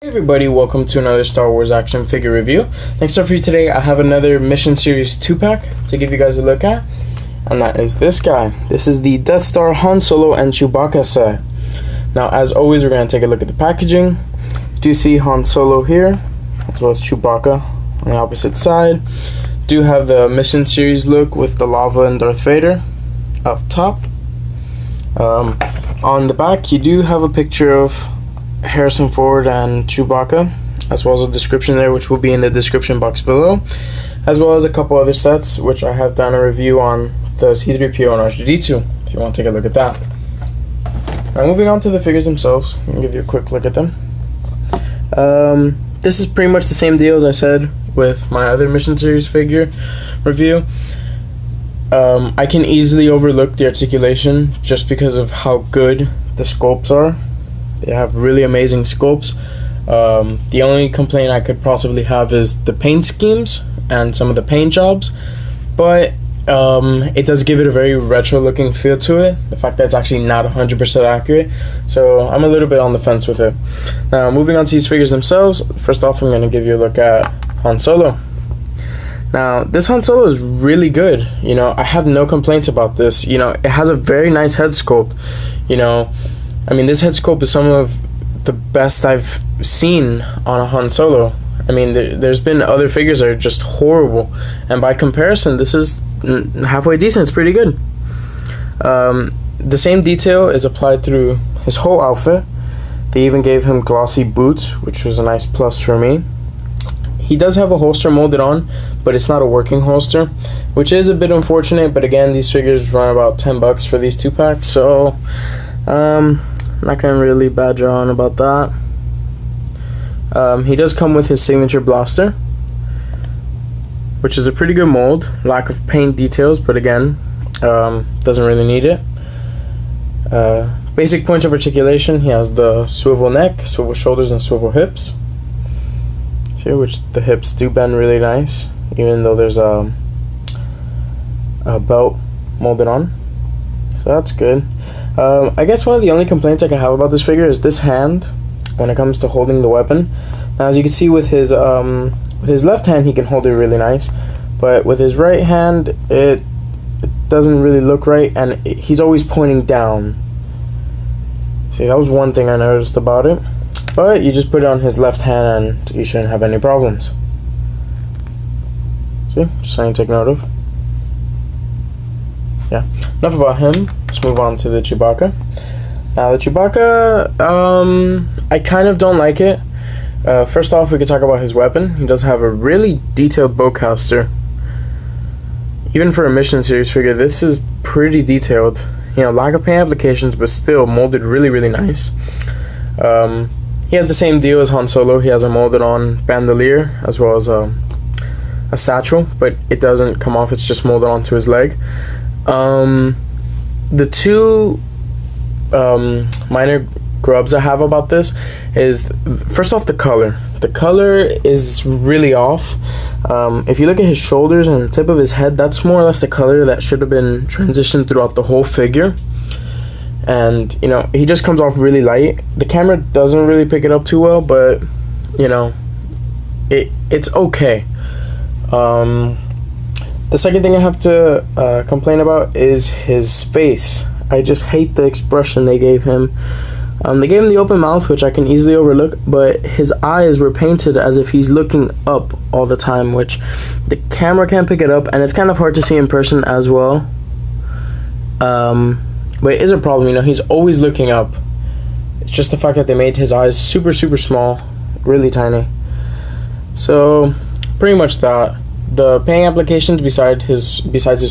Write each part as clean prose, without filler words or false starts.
Hey everybody, welcome to another Star Wars action figure review. Next up for you today, I have another Mission Series 2-pack to give you guys a look at, and that is this guy. This is the Death Star Han Solo and Chewbacca set. Now, as always, we're going to take a look at the packaging. Do see Han Solo here, as well as Chewbacca on the opposite side. Do have the Mission Series look with the lava and Darth Vader up top. On the back, you do have a picture of Harrison Ford and Chewbacca, as well as a description there, which will be in the description box below, as well as a couple other sets, which I have done a review on the C-3PO and R2-D2, if you want to take a look at that. Now, moving on to the figures themselves, I'll give you a quick look at them. This is pretty much the same deal as I said with my other Mission Series figure review. I can easily overlook the articulation just because of how good the sculpts are. They have really amazing sculpts. The only complaint I could possibly have is the paint schemes and some of the paint jobs, but it does give it a very retro looking feel to it, the fact that it's actually not 100% accurate, so I'm a little bit on the fence with it. Now, moving on to these figures themselves, first off I'm going to give you a look at Han Solo. Now, this Han Solo is really good. I have no complaints about this. It has a very nice head sculpt. This head sculpt is some of the best I've seen on a Han Solo. There's been other figures that are just horrible, and by comparison, this is halfway decent. It's pretty good. The same detail is applied through his whole outfit. They even gave him glossy boots, which was a nice plus for me. He does have a holster molded on, but it's not a working holster, which is a bit unfortunate, but again, these figures run about $10 for these 2-packs, so not gonna really badger on about that. He does come with his signature blaster, which is a pretty good mold. Lack of paint details, but again, doesn't really need it. Basic points of articulation: he has the swivel neck, swivel shoulders, and swivel hips. Here, which the hips do bend really nice, even though there's a belt molded on, so that's good. I guess one of the only complaints I can have about this figure is this hand when it comes to holding the weapon. Now, as you can see with his left hand, he can hold it really nice, but with his right hand, it doesn't really look right, and he's always pointing down. See, that was one thing I noticed about it, but you just put it on his left hand and you shouldn't have any problems. See, just something to take note of. Yeah, enough about him. Let's move on to the Chewbacca. Now, the Chewbacca, I kind of don't like it. First off, we could talk about his weapon. He does have a really detailed bowcaster. Even for a Mission Series figure, this is pretty detailed. Lack of paint applications, but still molded really, really nice. He has the same deal as Han Solo. He has a molded on bandolier as well as a satchel, but it doesn't come off. It's just molded onto his leg. The two minor grubs I have about this is, first off, the color. The color is really off. If you look at his shoulders and the tip of his head, that's more or less the color that should have been transitioned throughout the whole figure. And, he just comes off really light. The camera doesn't really pick it up too well, but, it's okay. The second thing I have to complain about is his face. I just hate the expression they gave him. They gave him the open mouth, which I can easily overlook, but his eyes were painted as if he's looking up all the time, which the camera can't pick it up, and it's kind of hard to see in person as well. But it is a problem, he's always looking up. It's just the fact that they made his eyes super, super small, really tiny. So, pretty much that. The paint applications besides his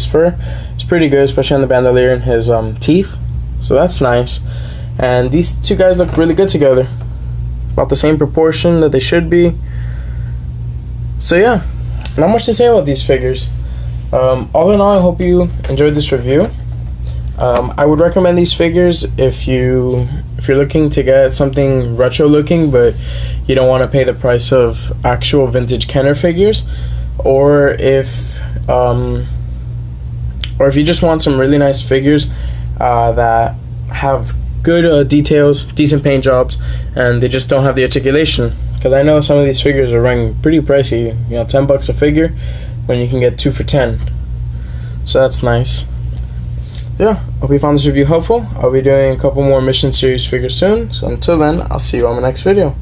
fur is pretty good, especially on the bandolier and his teeth. So that's nice. And these two guys look really good together. About the same proportion that they should be. So yeah, not much to say about these figures. All in all, I hope you enjoyed this review. I would recommend these figures if you're looking to get something retro looking, but you don't want to pay the price of actual vintage Kenner figures. Or if you just want some really nice figures that have good details, decent paint jobs, and they just don't have the articulation. because I know some of these figures are running pretty pricey. You know, $10 a figure when you can get 2 for $10. So that's nice. Yeah, hope you found this review helpful. I'll be doing a couple more Mission Series figures soon. So until then, I'll see you on my next video.